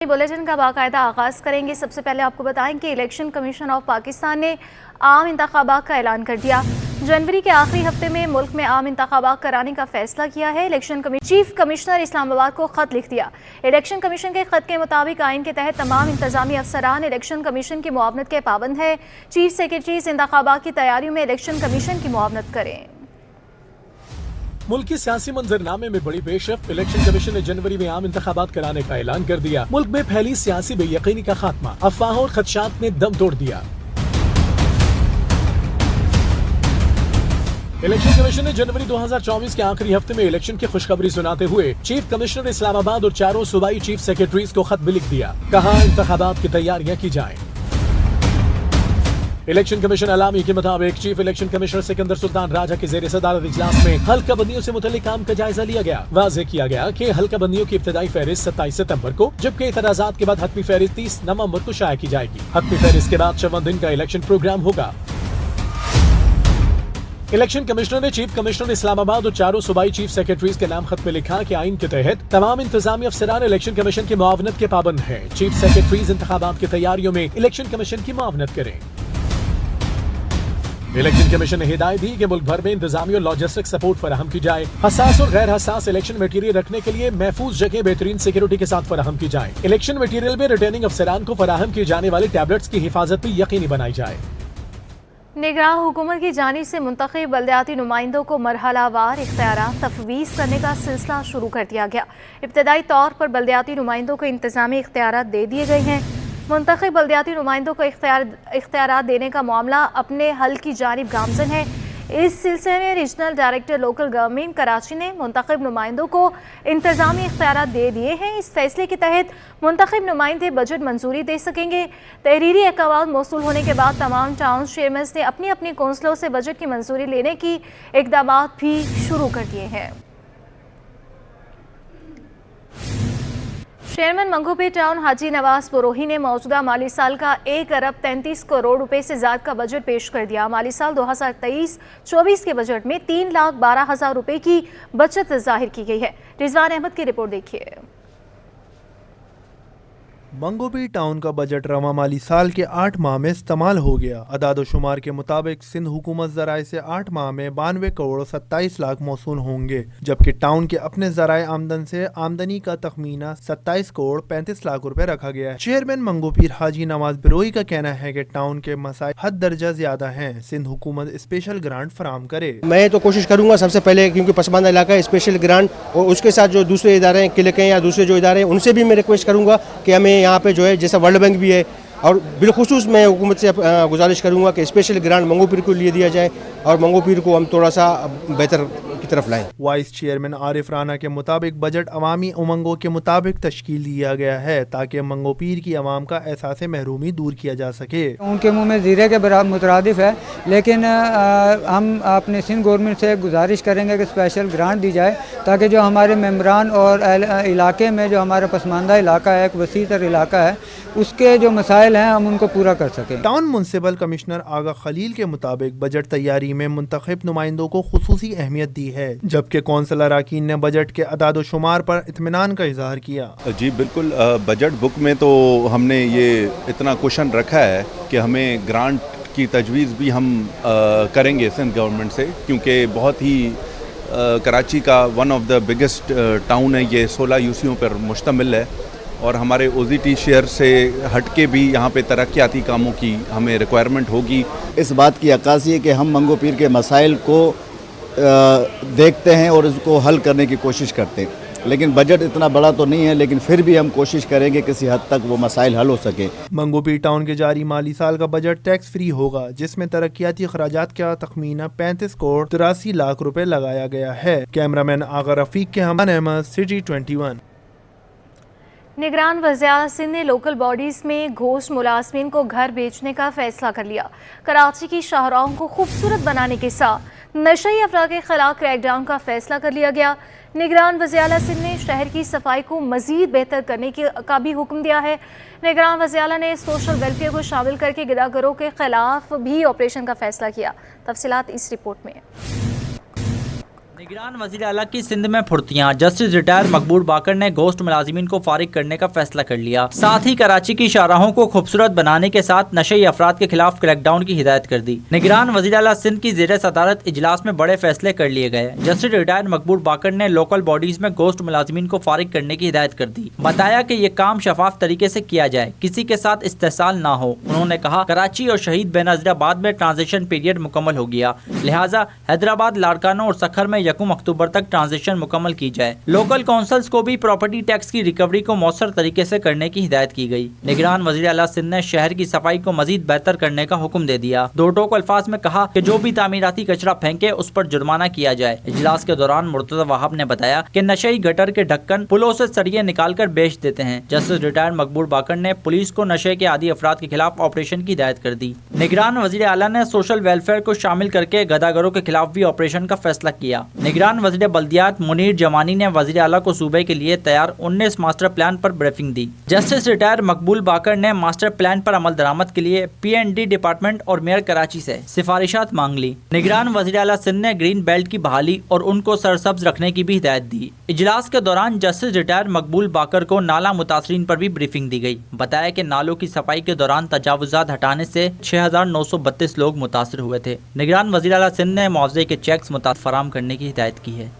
Bulletin का बाकायदा आगाज़ करेंगे। सबसे पहले आपको बताएं कि इलेक्शन कमीशन ऑफ पाकिस्तान ने आम इंतखाबात का ऐलान कर दिया। जनवरी के आखिरी हफ्ते में मुल्क में आम इंतखाबात कराने का फैसला किया है। इलेक्शन चीफ कमिश्नर इस्लामाबाद को खत लिख दिया। इलेक्शन कमीशन के खत के मुताबिक आइन के तहत तमाम इंतजामी अफसरान इलेक्शन कमीशन की मुआवनत के पाबंद है। चीफ सेक्रेटरीज इंतखाबात की तैयारियों में इलेक्शन कमीशन की मुआवनत करें। मुल्क के सियासी मंजरनामे में बड़ी पेशरफ्त। इलेक्शन कमीशन ने जनवरी में आम इंतखाबात कराने का ऐलान कर दिया। मुल्क में फैली सियासी बेयकीनी का खात्मा, अफवाहों और खदशात ने दम तोड़ दिया। इलेक्शन कमीशन ने जनवरी 2024 के आखिरी हफ्ते में इलेक्शन की खुशखबरी सुनाते हुए चीफ कमिश्नर इस्लामाबाद और चारों सूबाई चीफ सेक्रेटरीज को खत भी लिख दिया। कहा इंतखाबात की तैयारियां की जाएं। इलेक्शन कमीशन अलामी के मुताबिक chief election commissioner Sikandar Sultan Raja के ज़ेर सदारत इजलास में हल्का बंदियों से मुतल्लिक काम का जायजा लिया गया। वाज़ेह किया गया कि हल्का बंदियों की इब्तदाई फहरिस्त 27 सितंबर को, जबकि इतराज़ात के बाद हतमी फहरिस्त 30 नवंबर को शाया की जाएगी। हतमी फहरिस्त के बाद 54 दिन का इलेक्शन प्रोग्राम होगा। इलेक्शन कमिश्नर ने चीफ कमिश्नर इस्लामाबाद और चारों सूबाई चीफ सेक्रेटरीज के नाम खत में लिखा कि आइन के तहत तमाम इंतजामी अफसरान इलेक्शन कमीशन की मुआवनत के पाबंद हैं। चीफ सेक्रेटरीज इंतखाबात की तैयारियों में इलेक्शन कमीशन की मुआवनत करें। इलेक्शन कमीशन ने हिदायत दी कि मुल्क भर में इंतजामी और लॉजिस्टिक सपोर्ट फराहम की जाए। हसास और गैर हसास इलेक्शन मटीरियल रखने के लिए महफूज जगह बेहतरीन सिक्योरिटी के साथ फराहम की जाए। इलेक्शन मटीरियल में रिटर्निंग अफसरान को फराहम की जाने वाले टैबलेट्स की हिफाजत भी यकीनी बनाई जाए। निगरान हुकूमत की जानिब से मुंतखब बल्दियाती नुमाइंदों को मरहलावार इख्तियारात तफवीज़ करने का सिलसिला शुरू कर दिया गया। इब्तदाई तौर पर बल्दियाती नुमाइंदों को इंतजामी इख्तियारात दे दिए गए हैं। मुंतखब बल्दियाती नुमाइंदों को इख्तियारात देने का मामला अपने हल की जानिब गामजन है। इस सिलसिले में regional director local government Karachi ने मुंतखब नुमाइंदों को इंतजामी इख्तियारात दे दिए हैं। इस फैसले के तहत मुंतखब नुमाइंदे बजट मंजूरी दे सकेंगे। तहरीरी अहकाम मौसूल होने के बाद तमाम टाउन चेयरमैन ने अपनी अपनी कौंसलों से बजट की मंजूरी लेने की इक़दामात भी शुरू कर दिए हैं। चेयरमैन मंगूपीर टाउन हाजी नवाज बरोही ने मौजूदा माली साल का 1 अरब 33 करोड़ रुपए से ज़्यादा का बजट पेश कर दिया। माली साल 2023-24 के बजट में 3,12,000 रुपए की बचत जाहिर की गई है। रिजवान अहमद की रिपोर्ट देखिए। मंगूपीर टाउन का बजट रवा माली साल के 8 माह में इस्तेमाल हो गया। अदाद शुमार के मुताबिक सिंध हुकूमत ज़राए से 8 माह में 92 करोड़ 27 लाख मौसूल होंगे, जबकि टाउन के अपने ज़राए आमदन से आमदनी का तखमीना 27 करोड़ 35 लाख रुपए रखा गया है। चेयरमैन मंगूपीर हाजी नवाज बरोही का कहना है कि टाउन के मसाइल हद दर्जा ज्यादा हैं। सिंध हुकूमत स्पेशल ग्रांट फराम करे। मैं तो कोशिश करूंगा सबसे पहले, क्योंकि पसमानदा इलाका है, स्पेशल ग्रांट, और उसके साथ जो दूसरे इदारे हैं, क्लिक हैं या दूसरे जो इदारे हैं, उनसे भी मैं रिक्वेस्ट करूंगा कि हमें यहाँ पे जो है, जैसा वर्ल्ड बैंक भी है, और बिलखुसूस मैं हुकूमत से गुजारिश करूंगा कि स्पेशल ग्रांट मंगूपीर को लिए दिया जाए और मंगूपीर को हम थोड़ा सा बेहतर की तरफ लाएं। वाइस चेयरमैन आरिफ राना के मुताबिक बजट अवामी उमंगों के मुताबिक तश्कील दिया गया है ताकि मंगोपीर की आवाम का एहसास महरूमी दूर किया जा सके। उनके मुँह में जीरे के मुतरादिफ है, लेकिन हम अपने सिंध गवर्नमेंट से गुजारिश करेंगे कि स्पेशल ग्रांट दी जाए ताकि जो हमारे मेम्बरान और इलाके में जो हमारा पसमानदा इलाका है, एक वसी तर इलाका है, उसके जो मसाइल हैं हम उनको पूरा कर सकें। टाउन म्युनिसिपल कमिश्नर आगा खलील के मुताबिक बजट तैयारी में मुंतखब नुमाइंदों को खुसूसी अहमियत दी है, जबकि कौंसलर अरकान ने बजट के अदाद व शुमार पर इत्मीनान का इजहार किया। जी बिल्कुल, बजट बुक में तो हमने ये इतना क्वेश्चन रखा है कि हमें ग्रांट की तजवीज़ भी हम करेंगे सिंध गवर्नमेंट से, क्योंकि बहुत ही कराची का one of the biggest town है, ये 16 यूसीओं पर मुश्तमिल है और हमारे ओजीटी शेयर से हटके भी यहाँ पे तरक्याती कामों की हमें रिक्वायरमेंट होगी। इस बात की अक्कासी है कि हम मंगोपीर के मसाइल को देखते हैं और उसको हल करने की कोशिश करते हैं, लेकिन बजट इतना बड़ा तो नहीं है, लेकिन फिर भी हम कोशिश करेंगे किसी हद तक वो मसाइल हल हो सके। मंगोपीर टाउन के जारी माली साल का बजट टैक्स फ्री होगा, जिसमें तरक्याती अखराजात का तखमीना 35 करोड़ 83 लाख रुपए लगाया गया है। कैमरामैन आगा रफीक के हम अहमद, सिटी 21। निगरान वज़ीर सिंध ने लोकल बॉडीज़ में घोस्ट मुलाजमीन को घर बेचने का फैसला कर लिया। कराची की शाहराहों को खूबसूरत बनाने के साथ नशई अफराद के खिलाफ क्रैकडाउन का फैसला कर लिया गया। निगरान वज़ीर सिंध ने शहर की सफाई को मज़ीद बेहतर करने का भी हुक्म दिया है। निगरान वज़ीर ने सोशल वेलफेयर को शामिल करके गिरदागरों के खिलाफ भी ऑपरेशन का फैसला किया। तफसीलात इस रिपोर्ट में। निगरान वज़ीर आला की सिंध में फुर्तियां। जस्टिस रिटायर मकबूल बाकर ने गोश्त मुलाजिमीन को फारिग करने का फैसला कर लिया। साथ ही कराची की शाहराहों को खूबसूरत बनाने के साथ नशे अफराद के खिलाफ क्रैकडाउन की हिदायत कर दी। निगरान वज़ीर आला सिंध की ज़ेर सदारत इजलास में बड़े फैसले कर लिए गए। जस्टिस रिटायर मकबूल बाकर ने लोकल बॉडीज में गोश्त मुलाजिमीन को फारिग करने की हिदायत कर दी। बताया कि ये काम शफाफ तरीके से किया जाए, किसी के साथ इस्तेसाल ना हो। उन्होंने कहा कराची और शहीद बेनज़ीराबाद में ट्रांजिशन पीरियड मुकम्मल हो गया, लिहाजा हैदराबाद, लाड़काना और सखर में 1 अक्टूबर तक ट्रांजिशन मुकम्मल की जाए। लोकल काउंसिल्स को भी प्रॉपर्टी टैक्स की रिकवरी को मौसर तरीके से करने की हिदायत की गई। निगरान वज़ीर आला सिंध ने शहर की सफाई को मजीद बेहतर करने का हुक्म दे दिया। दो टोक अल्फाज में कहा कि जो भी तामीराती कचरा फेंके उस पर जुर्माना किया जाए। इजलास के दौरान मुर्तज़ा वहाब ने बताया कि नशई गटर के ढक्कन पुलों से सरिये निकाल कर बेच देते हैं। जस्टिस रिटायर मकबूल बाकर ने पुलिस को नशे के आदी अफराद के खिलाफ ऑपरेशन की हिदायत कर दी। निगरान वज़ीर आला ने सोशल वेलफेयर को शामिल करके गदागरों के खिलाफ भी ऑपरेशन का फैसला किया। निगरान वज़ीर बल्दियात मुनीर जमानी ने वज़ीर आला को सूबे के लिए तैयार 19 मास्टर प्लान पर ब्रीफिंग दी। जस्टिस रिटायर मकबूल बाकर ने मास्टर प्लान पर अमल दरामद के लिए PND डिपार्टमेंट और मेयर कराची से सिफारिशात मांग ली। निगरान वज़ीर आला सिंध ने ग्रीन बेल्ट की बहाली और उनको सरसब्ज रखने की भी हिदायत दी। इजलास के दौरान जस्टिस रिटायर मकबूल बाकर को नाला मुतासरीन पर भी ब्रीफिंग दी गई। बताया कि नालों की सफाई के दौरान तजावुजात हटाने से 6932 लोग मुतासर हुए थे। निगरान वज़ीर आला सिंध ने मुआवजे के चेक्स फराहम करने की हिदायत की है।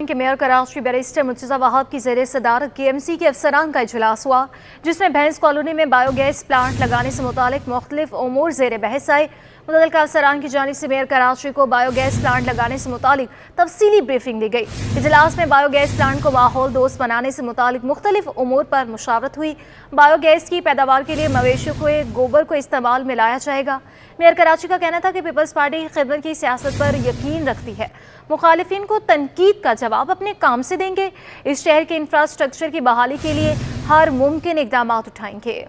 के मेयर कराची बैरिस्टर मुर्तज़ा वहाब की ज़ेर सदारत KMC के अफसरान का इजलास हुआ, जिसमें भैंस कॉलोनी में बायोगैस प्लांट लगाने से मुतालिक मुख्तलिफ उमूर ज़ेर बहस आए। मुतल्लिका अफसरान की जानिब से मेयर कराची को बायोगैस प्लांट लगाने से मुतालिक तफसीली ब्रीफिंग दी गई। इजलास में बायोगैस प्लांट को माहौल दोस्त बनाने से मुतालिक मुख्तलिफ उमूर पर मुशावरत हुई। बायोगैस की पैदावार के लिए मवेशियों के गोबर को इस्तेमाल में लाया जाएगा। मेयर कराची का कहना था कि पीपल्स पार्टी खिदमत की सियासत पर यकीन रखती है, मुखालिफिन को तनकीद का जवाब अपने काम से देंगे। इस शहर के इंफ्रास्ट्रक्चर की बहाली के लिए हर मुमकिन इकदाम उठाएंगे।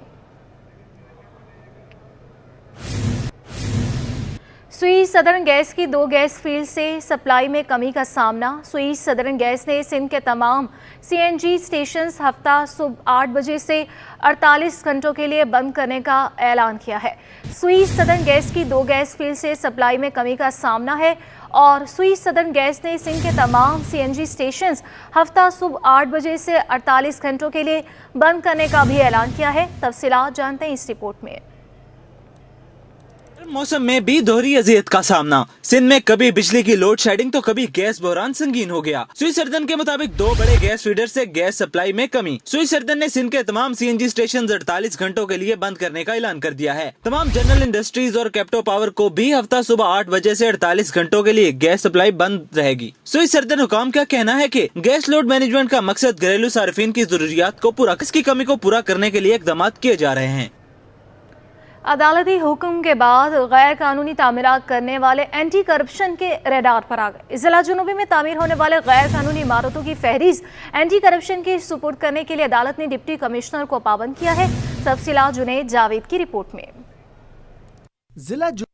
सुई सदर्न गैस की 2 गैस फील्ड से सप्लाई में कमी का सामना। सुई सदर्न गैस ने सिंध के तमाम CNG स्टेशंस हफ्ता सुबह 8 बजे से 48 घंटों के लिए बंद करने का ऐलान किया है। सुई सदर्न गैस की 2 गैस फील्ड से सप्लाई में कमी का सामना है और सुई सदर्न गैस ने सिंध के तमाम CNG स्टेशंस हफ्ता सुबह 8 बजे से 48 घंटों के लिए बंद करने का भी ऐलान किया है। तफसीलात जानते हैं इस रिपोर्ट में। मौसम में भी दोहरी अजियत का सामना। सिंध में कभी बिजली की लोड शेडिंग तो कभी गैस बहरान संगीन हो गया। सुई सर्जन के मुताबिक 2 बड़े गैस फीडर से गैस सप्लाई में कमी। सुई सर्जन ने सिंध के तमाम CNG स्टेशन 48 घंटों के लिए बंद करने का ऐलान कर दिया है। तमाम जनरल इंडस्ट्रीज और कैप्टो पावर को भी हफ्ता सुबह 8 बजे से 48 घंटों के लिए गैस सप्लाई बंद रहेगी। सुई सर्जन हुकाम का कहना है कि गैस लोड मैनेजमेंट का मकसद घरेलू सार्फिन की जरूरियात को इसकी कमी को पूरा करने के लिए इकदाम किए जा रहे हैं। अदालती हुक्म के बाद गैर कानूनी तामीरात करने वाले एंटी करप्शन के रेडार पर आ गए। जिला जुनूबी में तामीर होने वाले गैर कानूनी इमारतों की फहरिस्त एंटी करप्शन की सुपुर्द करने के लिए अदालत ने डिप्टी कमिश्नर को पाबंद किया है। तफसीलात जुनैद जावेद की रिपोर्ट में।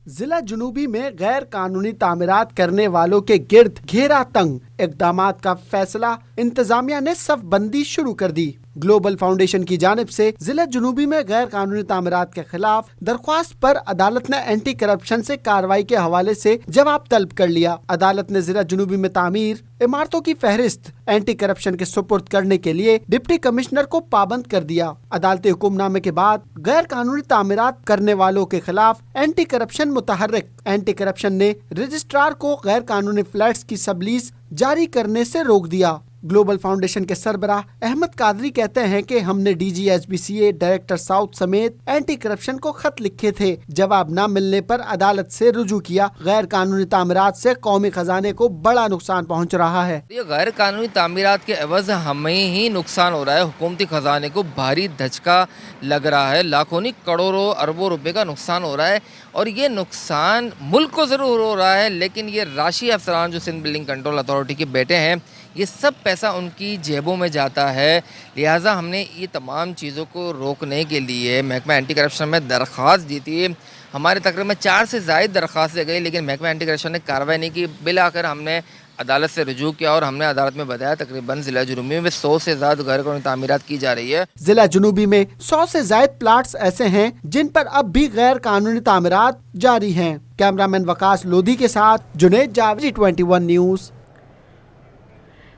जिला जुनूबी में गैर कानूनी तामीरात करने वालों के गिर्द घेरा तंग इक़दामात का फैसला इंतजामिया ने सफ बंदी शुरू कर दी। ग्लोबल फाउंडेशन की जानिब से जिला जुनूबी में गैर कानूनी तामीरात के खिलाफ दरख्वास्त पर अदालत ने एंटी करप्शन से कार्रवाई के हवाले से जवाब तलब कर लिया। अदालत ने जिला जुनूबी में तामीर इमारतों की फहरिस्त एंटी करप्शन के सुपुर्द करने के लिए डिप्टी कमिश्नर को पाबंद कर दिया। अदालती हुक्मनामे के बाद गैर कानूनी तामीरात करने वालों के खिलाफ एंटी करप्शन मुतहर्रिक एंटी करप्शन ने रजिस्ट्रार को गैर कानूनी फ्लैट्स की सबलीज जारी करने से रोक दिया। ग्लोबल फाउंडेशन के सरबराह अहमद कादरी कहते हैं कि हमने DGSBCA डायरेक्टर साउथ समेत एंटी करप्शन को खत लिखे थे। जवाब न मिलने पर अदालत से रुजू किया। गैर कानूनी तामीरात से कौमी खजाने को बड़ा नुकसान पहुंच रहा है। ये गैर कानूनी तामीरात के एवज हमें ही नुकसान हो रहा है। हुकूमती खजाने को भारी धचका लग रहा है। लाखों नहीं करोड़ों अरबों रुपए का नुकसान हो रहा है और ये नुकसान मुल्क को ज़रूर हो रहा है, लेकिन ये राशि अफसरान जो सिंध बिल्डिंग कंट्रोल अथॉरिटी के बेटे हैं, ये सब पैसा उनकी जेबों में जाता है। लिहाजा हमने ये तमाम चीज़ों को रोकने के लिए महकमा एंटी करप्शन में दरख्वास्त दी थी। हमारे तकरीबन 4 से ज़ायद दरख्वास्तें गई, लेकिन महकमा एंटी करप्शन ने कार्रवाई नहीं की। बिलाकर हमने अदालत से रुजू किया और हमने अदालत में बताया तकरीबन जिला जुनूबी में 100 से ज़्यादा गैर कानूनी तामीरात की जा रही है। जिला जुनूबी में 100 से ज़ायद प्लाट्स ऐसे हैं जिन पर अब भी गैर कानूनी तामीरात जारी हैं। कैमरामैन वकास लोधी के साथ जुनैद जावेद, 21 न्यूज़,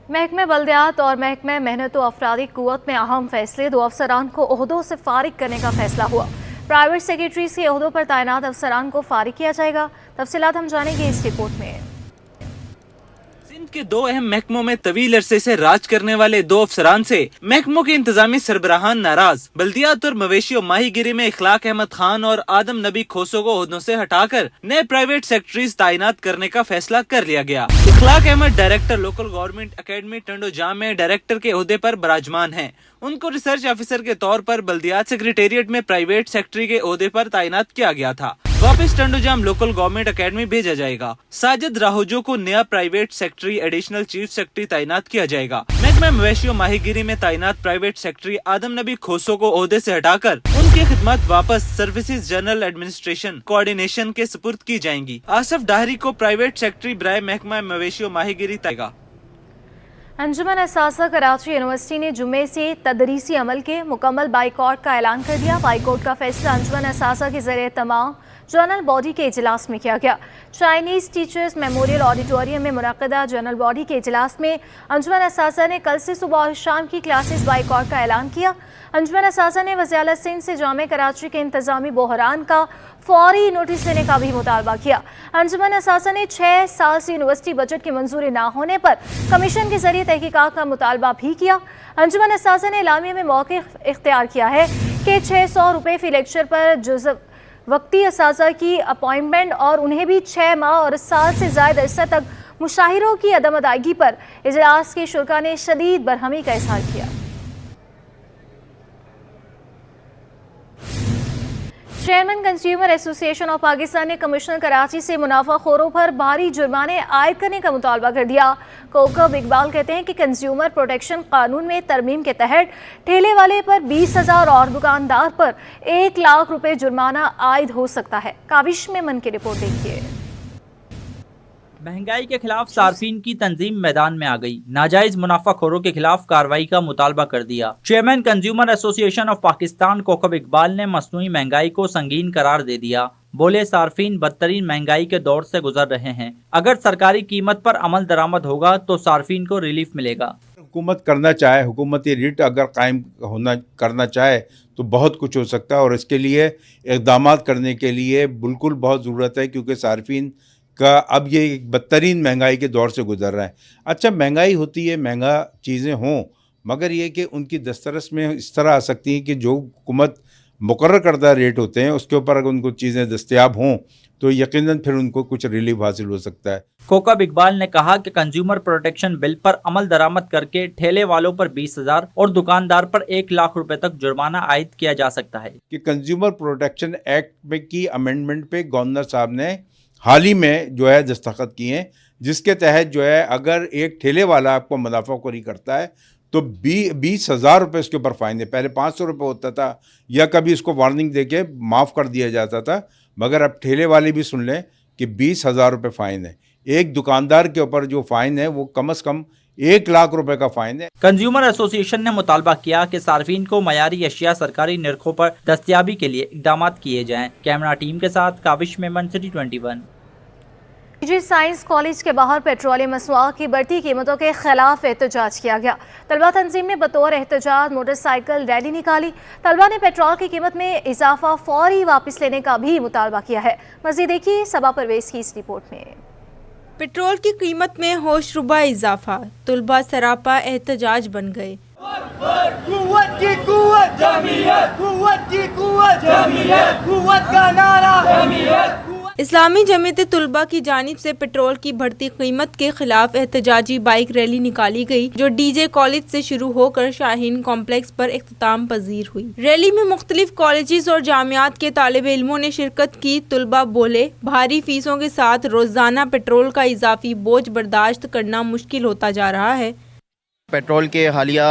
महकमे बल्दियात और महकमे मेहनत व अफरादी कुव्वत में अहम फैसले। 2 अफसरान को ओहदों से फारिग करने का फैसला हुआ। प्राइवेट सेक्रेटरीज के ओहदों पर तैनात अफसरान को फारिग किया जाएगा। तफसीलात हम जानेंगे इस रिपोर्ट में। सिंध के 2 अहम महकमों में तवील अरसे से राज करने वाले 2 अफसरान से महकमों के इंतजामी सरबराहान नाराज। बल्दियात और मवेशी और माहीगिरी में इखलाक अहमद खान और आदम नबी खोसो को ओहदों से हटाकर नए प्राइवेट सेक्रेटरीज तैनात करने का फैसला कर लिया गया। Ikhlaq Ahmed director local government academy Tando Jam में डायरेक्टर के ओहदे पर बराजमान हैं। उनको रिसर्च ऑफिसर के तौर पर बल्दियात सेक्रेटेरिएट में प्राइवेट सेक्रेटरी के ओहदे पर तैनात किया गया था। वापस टंडोजाम लोकल गवर्नमेंट अकेडमी भेजा जाएगा। साजिद राहोजो को नया private secretary additional chief secretary तैनात किया जाएगा। महकमा मवेशी और माहीगिरी में तैनात प्राइवेट सेक्रेटरी आदम नबी खोसो को ओहदे से हटाकर उनकी खिदमत वापस सर्विसेज जनरल एडमिनिस्ट्रेशन कोऑर्डिनेशन के सुपुर्द की जाएंगी। आसफ डाहरी को प्राइवेट सेक्रेटरी बराए महकमा मवेशी और माहीगिरी तयगा। अंजुमन असासा कराची यूनिवर्सिटी ने जुम्मे से तदरीसी अमल के मुकम्मल बाइकआउट का ऐलान कर दिया। बाइकआउट का फैसला अंजुमन असासा के ज़रिए तमाम जनरल बॉडी के इजलास में किया गया। चाइनीज़ टीचर्स मेमोरियल ऑडिटोरियम में मुनक़दा जनरल बॉडी के इजलास में अंजुमन असासा ने कल से सुबह और शाम की क्लासेस बाइकआउट का ऐलान किया। अंजुमन असासा ने वज़ीर आला सिंध से जामे कराची के इंतज़ामी बहरान का फौरी नोटिस देने का भी मुतालबा किया। अंजुमन असासा ने 6 साल से यूनिवर्सिटी बजट की मंजूरी ना होने पर कमीशन के जरिए तहकीकात का मुतालबा भी किया। अंजुमन असासा ने इलामिया में मौक़िफ़ इख्तियार किया है कि 600 रुपये फ़ी लेक्चर पर जुज़ वक्ती असासा की अपॉइंटमेंट और उन्हें भी 6 माह और साल से ज़ायद अरसा तक मुशाहिरों की अदम अदायगी पर इजलास के शुरा ने शदीद बरहमी का इज़हार किया। Chairman consumer association of Pakistan ने कमिश्नर कराची से मुनाफाखोरों पर भारी जुर्माने आयद करने का मुतालबा कर दिया। कोकब इकबाल कहते हैं कि कंज्यूमर प्रोटेक्शन कानून में तरमीम के तहत ठेले वाले पर 20,000 और दुकानदार पर 1 लाख रुपए जुर्माना आयद हो सकता है। काविश में मन की रिपोर्ट देखिए। महंगाई के खिलाफ सार्फिन की तंजीम मैदान में आ गई। नाजायज मुनाफाखोरों के खिलाफ कार्रवाई का मुतालबा कर दिया। Chairman consumer association of Pakistan Kokab Iqbal ने मसनूई महंगाई को संगीन करार दे दिया। बोले सार्फिन बदतरीन महंगाई के दौर से गुजर रहे हैं। अगर सरकारी कीमत पर अमल दरामद होगा तो सार्फिन को रिलीफ मिलेगा। हुकूमत करना चाहे, हुकूमती रेट अगर कायम करना चाहे तो बहुत कुछ हो सकता है और इसके लिए इक़दाम करने के लिए बिल्कुल बहुत ज़रूरत है, क्योंकि सार्फिन का अब ये बदतरीन महंगाई के दौर से गुजर रहा है। अच्छा, महंगाई होती है, महंगा चीज़ें हों, मगर ये कि उनकी दस्तरस में इस तरह आ सकती हैं कि जो हुकूमत मुकर्रर करदा रेट होते हैं उसके ऊपर अगर उनको चीज़ें दस्तयाब हों तो यकीनन फिर उनको कुछ रिलीफ हासिल हो सकता है। कोकब इकबाल ने कहा कि कंज्यूमर प्रोटेक्शन बिल पर अमल दरामद करके ठेले वालों पर 20,000 और दुकानदार पर 1 लाख रुपए तक जुर्माना आयद किया जा सकता है। कि कंज्यूमर प्रोटेक्शन एक्ट में की अमेंडमेंट पे गवर्नर साहब ने हाल ही में जो है दस्तखत किए हैं, जिसके तहत जो है अगर एक ठेले वाला आपको मुनाफाखोरी करता है तो 20,000 रुपये इसके ऊपर फ़ाइन है। पहले 500 रुपये होता था या कभी इसको वार्निंग देके माफ़ कर दिया जाता था, मगर अब ठेले वाले भी सुन लें कि 20,000 रुपये फ़ाइन है। एक दुकानदार के ऊपर जो फ़ाइन है वो कम से कम 1 लाख रुपए का फ़ाइन है। कंज्यूमर एसोसिएशन ने मुतालबा किया कि सार्फिन को मयारी अशिया सरकारी निरखों पर दस्तयाबी के लिए इकदाम किए जाएं। कैमरा टीम के साथ काविश मेमन, सिटी 21। निजी साइंस कॉलेज के बाहर पेट्रोलियम मसनूआत की बढ़ती कीमतों के खिलाफ एहतजाज किया गया। तलबा तंजीम ने बतौर एहतजाज मोटरसाइकिल रैली निकाली। तलबा ने पेट्रोल की कीमत में इजाफा फौरी वापस लेने का भी मुतालबा किया है। मज़ीद देखिए सबा परवेज की इस रिपोर्ट में। पेट्रोल की कीमत में होशरुबा इजाफा, तलबा सरापा एहतजाज बन गए। कुव्वत की कुव्वत जमीयत, कुव्वत की कुव्वत जमीयत, कुव्वत का नारा जमीयत। इस्लामी जमीयत तुलबा की जानिब से पेट्रोल की बढ़ती कीमत के खिलाफ एहतजाजी बाइक रैली निकाली गई, जो डीजे कॉलेज से शुरू होकर शाहीन कॉम्प्लेक्स पर इख्तिताम पजीर हुई। रैली में मुख्तलिफ कॉलेजेस और जामियात के तालिब इल्मों ने शिरकत की। तुलबा बोले, भारी फीसों के साथ रोजाना पेट्रोल का इजाफी बोझ बर्दाश्त करना मुश्किल होता जा रहा है। पेट्रोल के हालिया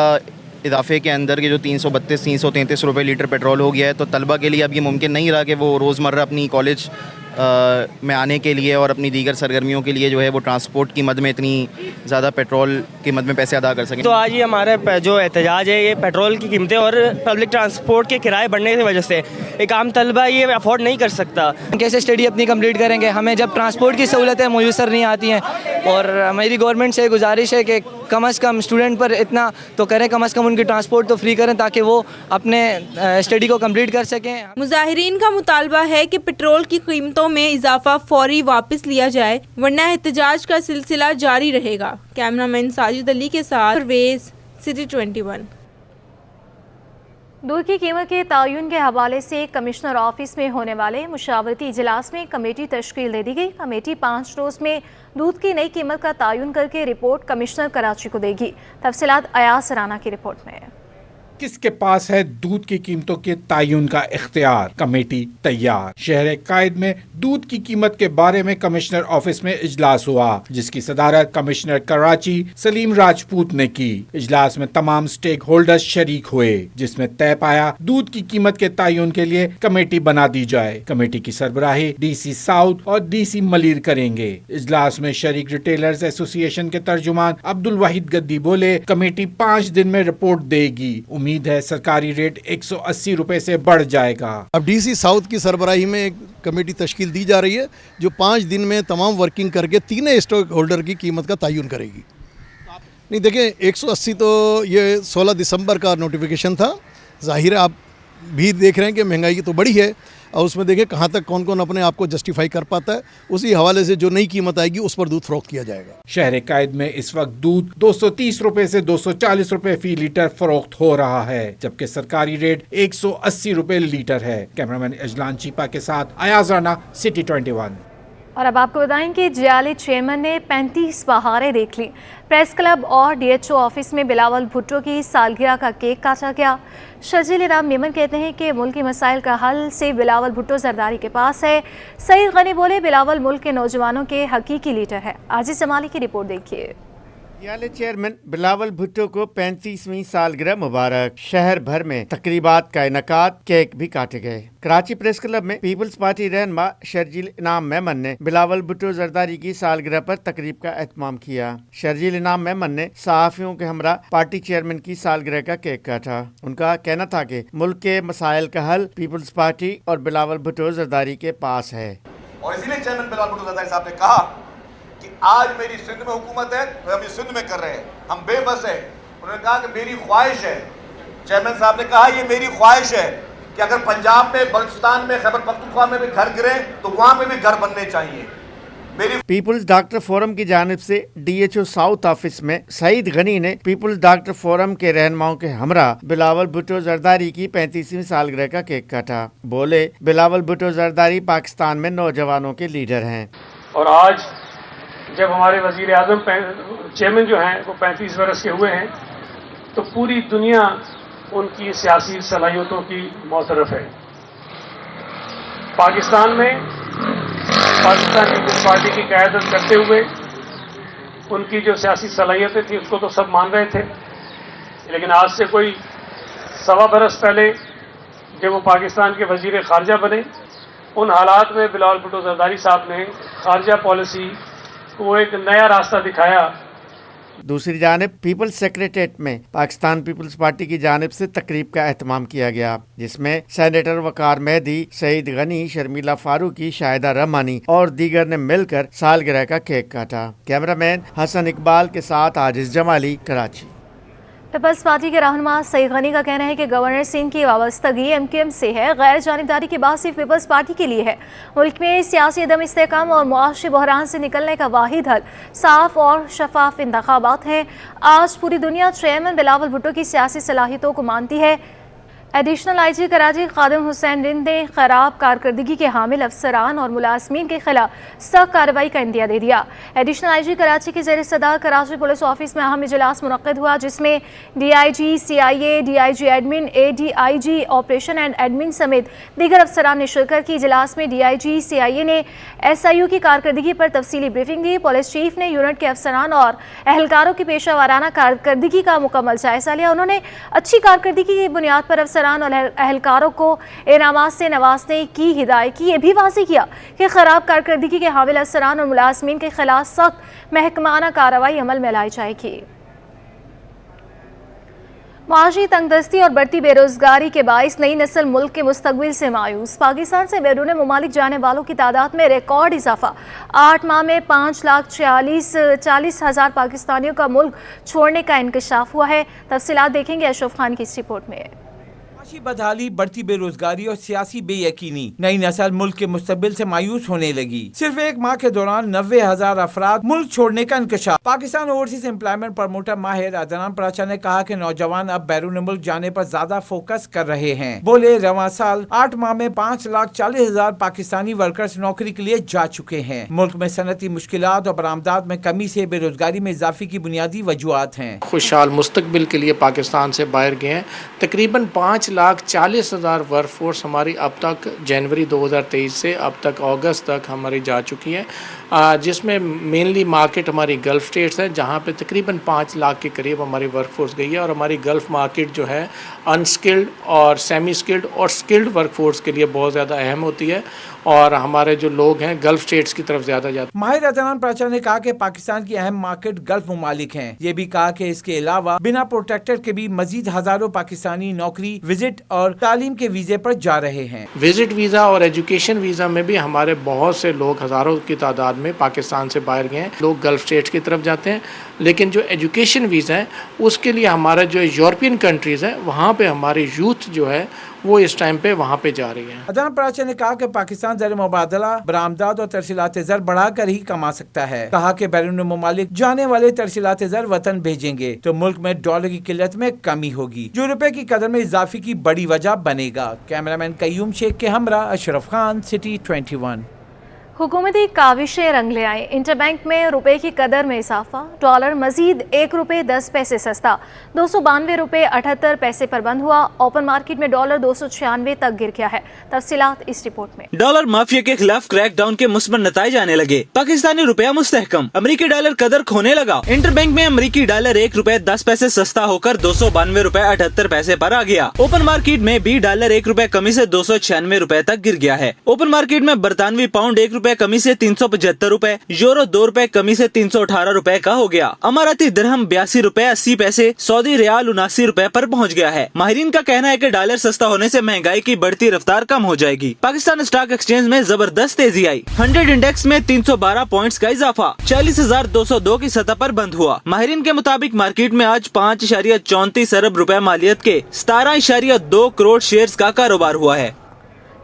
इजाफे के अंदर के जो 332-333 रुपये लीटर पेट्रोल हो गया है, तो तलबा के लिए अब ये मुमकिन नहीं रहा कि वो रोज़मर्रा अपनी कॉलेज میں آنے کے لیے اور اپنی دیگر سرگرمیوں کے لیے جو ہے وہ ٹرانسپورٹ کی مد میں اتنی زیادہ پیٹرول کی مد میں پیسے ادا کر سکیں. تو آج یہ ہمارا جو احتجاج ہے یہ پیٹرول کی قیمتیں اور پبلک ٹرانسپورٹ کے کرائے بڑھنے کی وجہ سے ایک عام طلبہ یہ افورڈ نہیں کر سکتا. کیسے اسٹڈی اپنی کمپلیٹ کریں گے؟ ہمیں جب ٹرانسپورٹ کی سہولتیں میسر نہیں آتی ہیں, اور میری گورنمنٹ سے گزارش ہے کہ کم از کم اسٹوڈنٹ پر اتنا تو کریں, کم از کم ان کی ٹرانسپورٹ تو فری کریں تاکہ وہ اپنے اسٹڈی کو کمپلیٹ کر سکیں. مظاہرین کا مطالبہ ہے کہ پیٹرول کی قیمتوں میں اضافہ فوری واپس لیا جائے ورنہ احتجاج کا سلسلہ جاری رہے گا. کیمرہ مین ساجد علی کے ساتھ پرویز, سٹی 21. دودھ کی قیمت کے تعین کے حوالے سے کمشنر آفس میں ہونے والے مشاورتی اجلاس میں کمیٹی تشکیل دے دی گئی. کمیٹی 5 روز میں دودھ کی نئی قیمت کا تعین کر کے رپورٹ کمشنر کراچی کو دے گی. تفصیلات ایاز رانا کی رپورٹ میں. کس کے پاس ہے دودھ کی قیمتوں کے تعین کا اختیار؟ کمیٹی تیار. شہر قائد میں دودھ کی قیمت کے بارے میں کمشنر آفس میں اجلاس ہوا جس کی صدارت کمشنر کراچی سلیم راجپوت نے کی. اجلاس میں تمام سٹیک ہولڈرز شریک ہوئے جس میں طے پایا دودھ کی قیمت کے تعین کے لیے کمیٹی بنا دی جائے. کمیٹی کی سربراہی ڈی سی ساؤتھ اور ڈی سی ملیر کریں گے. اجلاس میں شریک ریٹیلرز ایسوسی ایشن کے ترجمان عبد الواحد گدی بولے کمیٹی 5 دن میں رپورٹ دے گی. امید ہے سرکاری ریٹ 180 روپے سے بڑھ جائے گا. اب ڈی سی ساؤتھ کی سربراہی میں ایک کمیٹی تشکیل دی جا رہی ہے جو 5 دن میں تمام ورکنگ کر کے تینوں اسٹاک ہولڈر کی قیمت کا تعین کرے گی. نہیں دیکھیں 180 تو یہ 16 دسمبر کا نوٹیفیکیشن تھا. ظاہر ہے آپ بھی دیکھ رہے ہیں کہ مہنگائی تو بڑی ہے اور اس میں دیکھیں کہاں تک کون کون اپنے آپ کو جسٹیفائی کر پاتا ہے. اسی حوالے سے جو نئی قیمت آئے گی اس پر دودھ فروخت کیا جائے گا. شہر قائد میں اس وقت دودھ 230 روپے سے 240 روپے فی لیٹر فروخت ہو رہا ہے جبکہ سرکاری ریٹ 180 روپے لیٹر ہے. کیمرامین اجلان چیپا کے ساتھ ایاز رانا, سٹی 21. اور اب آپ کو بتائیں کہ جیالی چیئرمین نے 35 بہاریں دیکھ لی. پریس کلب اور ڈی ایچ او آفس میں بلاول بھٹو کی سالگرہ کا کیک کاٹا گیا. شرجیل انعام میمن کہتے ہیں کہ ملکی مسائل کا حل سے بلاول بھٹو زرداری کے پاس ہے. سعید غنی بولے بلاول ملک کے نوجوانوں کے حقیقی لیڈر ہے. عاجز جمالی کی رپورٹ دیکھیے. جیالے چیئرمین بلاول بھٹو کو 35ویں سالگرہ مبارک. شہر بھر میں تقریبات کا انعقاد, کیک بھی کاٹے گئے. کراچی پریس کلب میں پیپلز پارٹی رہنما شرجیل انعام میمن نے بلاول بھٹو زرداری کی سالگرہ پر تقریب کا اہتمام کیا. شرجیل انعام میمن نے صحافیوں کے ہمراہ پارٹی چیئرمین کی سالگرہ کا کیک کاٹا. ان کا کہنا تھا کہ ملک کے مسائل کا حل پیپلز پارٹی اور بلاول بھٹو زرداری کے پاس ہے. اور اسی لیے چیئرمین بلاول بھٹو زرداری صاحب نے کہا کہ آج میری سندھ میں حکومت ہے تو ہم یہ سندھ میں کر رہے ہیں, ہم بے بس ہیں. انہوں نے کہا کہ میری خواہش ہے, چیئرمین صاحب نے کہا یہ میری خواہش ہے کہ اگر پنجاب میں, بلوچستان میں, خیبر پختونخوا میں بھی گھر گرے تو وہاں پہ بھی گھر بننے چاہیے. پیپلز ڈاکٹر فورم کی جانب سے D H O south office میں سعید غنی نے پیپلز ڈاکٹر فورم کے رہنماؤں کے ہمراہ بلاول بھٹو زرداری کی 35ویں سالگرہ کا کیک کاٹا. بولے بلاول بھٹو زرداری پاکستان میں نوجوانوں کے لیڈر ہیں. اور آج جب ہمارے وزیر اعظم چیئرمین جو ہیں وہ 35 برس کے ہوئے ہیں تو پوری دنیا ان کی سیاسی صلاحیتوں کی معترف ہے. پاکستان میں پاکستان پیپلز پارٹی کی قیادت کرتے ہوئے ان کی جو سیاسی صلاحیتیں تھیں اس کو تو سب مان رہے تھے, لیکن آج سے کوئی 1.25 برس پہلے جب وہ پاکستان کے وزیر خارجہ بنے ان حالات میں بلاول بھٹو زرداری صاحب نے خارجہ پالیسی کو ایک نیا راستہ دکھایا. دوسری جانب پیپلز سیکریٹریٹ میں پاکستان پیپلز پارٹی کی جانب سے تقریب کا اہتمام کیا گیا جس میں سینیٹر وقار مہدی, سعید غنی, شرمیلا فاروقی, شاہدہ رحمانی اور دیگر نے مل کر سالگرہ کا کیک کاٹا. کیمرہ مین حسن اقبال کے ساتھ عاجز جمالی, کراچی. پیپلز پارٹی کے رہنما سعید غنی کا کہنا ہے کہ گورنر سندھ کی وابستگی ایم کیو ایم سے ہے. غیر جانبداری کی بات صرف پیپلز پارٹی کے لیے ہے. ملک میں سیاسی عدم استحکام اور معاشی بحران سے نکلنے کا واحد حل صاف اور شفاف انتخابات ہیں. آج پوری دنیا چیئرمین بلاول بھٹو کی سیاسی صلاحیتوں کو مانتی ہے. ایڈیشنل آئی جی کراچی خادم حسین رند نے خراب کارکردگی کے حامل افسران اور ملازمین کے خلاف سخت کارروائی کا عندیہ دے دیا. ایڈیشنل آئی جی کراچی کی زیر صدر کراچی پولیس آفس میں اہم اجلاس منعقد ہوا جس میں D I G C I A, D I G admin, A D I G operation and admin سمیت دیگر افسران نے شرکت کی. اجلاس میں D I G C I اے نے ایس آئی یو کی کارکردگی پر تفصیلی بریفنگ دی. پولیس چیف نے یونٹ کے افسران اور اہلکاروں کی پیشہ ورانہ کارکردگی کا مکمل جائزہ لیا. انہوں نے اچھی کارکردگی کی بنیاد پر افسران अफसरान और अहलकारों को इनामात से नवाजने की हिदायत की। ये भी वाज़ेह किया कि ख़राब कारकर्दगी के हामिल अफसरान और मुलाजमीन के खिलाफ सख्त महकमाना कार्रवाई अमल में लाई जाएगी। माशी तंगदस्ती और बढ़ती बेरोजगारी के बाइस नई नस्ल मुल्क के मुस्तकबिल से मायूस। पाकिस्तान से बैरून मुमालिक जाने वालों की तादाद में रिकॉर्ड इजाफा। 8 माह में 5,40,000 पाकिस्तानियों का मुल्क छोड़ने का इंकशाफ हुआ है। तफसीलात देखेंगे अशरफ खान की इस रिपोर्ट में। माशी बदहाली, बढ़ती बेरोजगारी और सियासी बेयकीनी, नई नस्ल मुल्क के मुस्तकबिल से मायूस होने लगी। सिर्फ एक माह के दौरान 90,000 अफराद मुल्क छोड़ने का इंकशाफ। पाकिस्तान ओवरसीज एम्प्लॉयमेंट प्रमोटर माहिर अदनान प्राचा ने कहा कि नौजवान अब बैरून मुल्क जाने पर ज्यादा फोकस कर रहे हैं। बोले, रवां साल 8 माह में 5,40,000 पाकिस्तानी वर्कर्स नौकरी के लिए जा चुके हैं। मुल्क में सनती मुश्किलात और बरामदात में कमी से बेरोजगारी में इजाफे की बुनियादी वजूहात हैं। खुशहाल मुस्तकबिल के लिए पाकिस्तान से बाहर गए हैं। तकरीबन 5,40,000 वर्कफोर्स हमारी अब तक जनवरी 2023 से अब तक अगस्त तक हमारी जा चुकी है, जिसमें मेनली मार्केट हमारी गल्फ़ स्टेट्स है, जहाँ पे तकरीबन 5 लाख के करीब हमारी वर्कफोर्स गई है। और हमारी गल्फ़ मार्केट जो है अनस्किल्ड और सेमी स्किल्ड और स्किल्ड वर्कफोर्स के लिए बहुत ज़्यादा अहम होती है, और हमारे जो लोग हैं गल्फ़ स्टेट्स की तरफ ज़्यादा जाते हैं। माहिर अदनान प्राचा ने कहा कि पाकिस्तान की अहम मार्केट गल्फ मुमालिक हैं। ये भी कहा कि इसके अलावा बिना प्रोटेक्टर के भी मजीद हजारों पाकिस्तानी नौकरी, विजिट और तालीम के वीज़े पर जा रहे हैं। विजिट वीज़ा और एजुकेशन वीज़ा में भी हमारे बहुत से लोग, हज़ारों की तादाद में पाकिस्तान से बाहर गए हैं। लोग गल्फ़ स्टेट्स की तरफ जाते हैं, लेकिन जो एजुकेशन वीज़ा है उसके लिए हमारे जो यूरोपियन कंट्रीज़ हैं वहाँ पे हमारी यूथ जो है वो इस टाइम पे वहाँ पे जा रही है। अदनान प्राचा ने कहा कि पाकिस्तान ज़र मुबादला, बरामदात और तरसीलात ज़र बढ़ाकर ही कमा सकता है। कहा कि बैरून मुमालिक जाने वाले तरसीलात ज़र वतन भेजेंगे तो मुल्क में डॉलर की किल्लत में कमी होगी, जो रुपए की कदर में इजाफे की बड़ी वजह बनेगा। कैमरामैन कयूम शेख के हमरा अशरफ खान, सिटी 21। हुकूमती काविशें रंग ले आए। इंटरबैंक में रुपए की कदर में इजाफा। डॉलर मजीद 1 रुपये 10 पैसे सस्ता 292 रुपये 78 पैसे पर बंद हुआ। ओपन मार्केट में डॉलर 296 तक गिर गया है। तफसीलात इस रिपोर्ट में। डॉलर माफिया के खिलाफ क्रैकडाउन के मुस्बत नताइज आने लगे। पाकिस्तानी रुपया मुस्तहकम, अमरीकी डॉलर कदर खोने लगा। इंटरबैंक में अमरीकी डॉलर 1 रुपये 10 पैसे सस्ता होकर 292 रुपये 78 पैसे पर आ गया। ओपन मार्केट में भी डॉलर 1 रुपये कमी से 296 रुपये तक गिर गया है। ओपन मार्केट में बरतानवी पाउंड 1 रुपये कमी से 375 रुपए, यूरो 2 रुपए कमी से 318 रुपए का हो गया। अमाराती दिरहम 82 रुपए 80 पैसे, सऊदी रियाल 79 रुपए पर पहुंच गया है। माहिरीन का कहना है कि डॉलर सस्ता होने से महंगाई की बढ़ती रफ्तार कम हो जाएगी। पाकिस्तान स्टॉक एक्सचेंज में जबरदस्त तेजी आई। 100 इंडेक्स में 312 पॉइंट्स का इजाफा 40,202 की सतह पर बंद हुआ। माहिरीन के मुताबिक मार्केट में आज 5.34 अरब रुपए मालियत के 17.2 करोड़ शेयर्स का कारोबार हुआ है।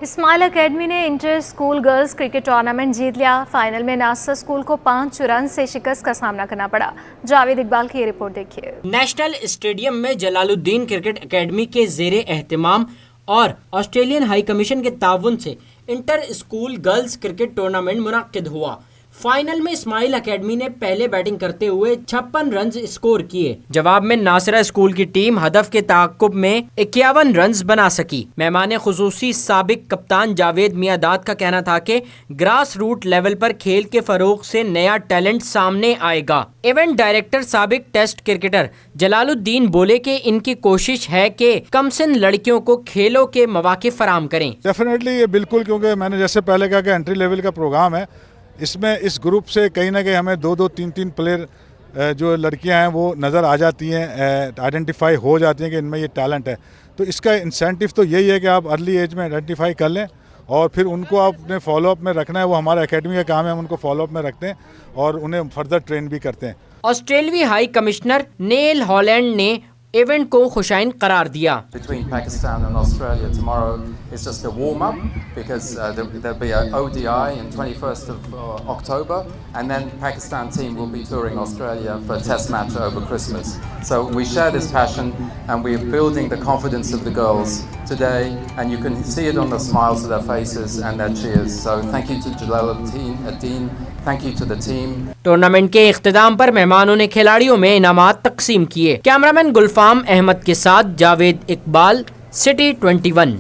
इस्माइल एकेडमी ने inter school girls cricket tournament जीत लिया। फाइनल में नासर स्कूल को 5 रन से शिकस्त का सामना करना पड़ा। जावेद इकबाल की ये रिपोर्ट देखिए। नेशनल स्टेडियम में जलालुद्दीन क्रिकेट एकेडमी के ज़ेरे एहतमाम और ऑस्ट्रेलियन हाई कमीशन के ताउन से inter school girls cricket tournament मुनक्किद हुआ। फाइनल में इस्माइल एकेडमी ने पहले बैटिंग करते हुए 56 रन स्कोर किए। जवाब में नासरा स्कूल की टीम हदफ के ताक़ुब में 51 रन बना सकी। मेहमान खुसूसी साबिक कप्तान जावेद मियादाद का कहना था कि ग्रास रूट लेवल पर खेल के फरोग से नया टैलेंट सामने आएगा। इवेंट डायरेक्टर साबिक टेस्ट क्रिकेटर जलालुद्दीन बोले कि इनकी कोशिश है कि कमसिन लड़कियों को खेलों के मौके फराहम करें। डेफिनेटली ये बिल्कुल, क्योंकि मैंने जैसे पहले कहा कि एंट्री लेवल का प्रोग्राम है, इसमें इस ग्रुप से कहीं ना कहीं हमें 2-2, 3-3 प्लेयर जो लड़कियां हैं वो नज़र आ जाती हैं, आइडेंटिफाई हो जाती हैं कि इनमें ये टैलेंट है। तो इसका इंसेंटिव तो यही है कि आप अर्ली एज में आइडेंटिफाई कर लें और फिर उनको आपने फॉलोअप में रखना है। वो हमारा एकेडमी का काम है, हम उनको फॉलोअप में रखते हैं और उन्हें फर्दर ट्रेन भी करते हैं। ऑस्ट्रेलियाई हाई कमिश्नर नेल हॉलैंड ने इवेंट को खुशाइन करार दिया। Between Pakistan and Australia tomorrow is just a warm up because there'll be an ODI in 21st of October and then Pakistan team will be touring Australia for a test match over Christmas. So we share this passion and we're building the confidence of the girls today and you can see it on the smiles of their faces and their cheers. So thank you to Jalaluddin, thank you to the team. Tournament के इख्तिताम पर मेहमानों ने खिलाड़ियों में इनामात तकसीम किए। Cameraman गुलफाम अहमद के साथ Javed Iqbal, city 21।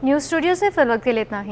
News studio से फिर वक्त के लिए इतना ही।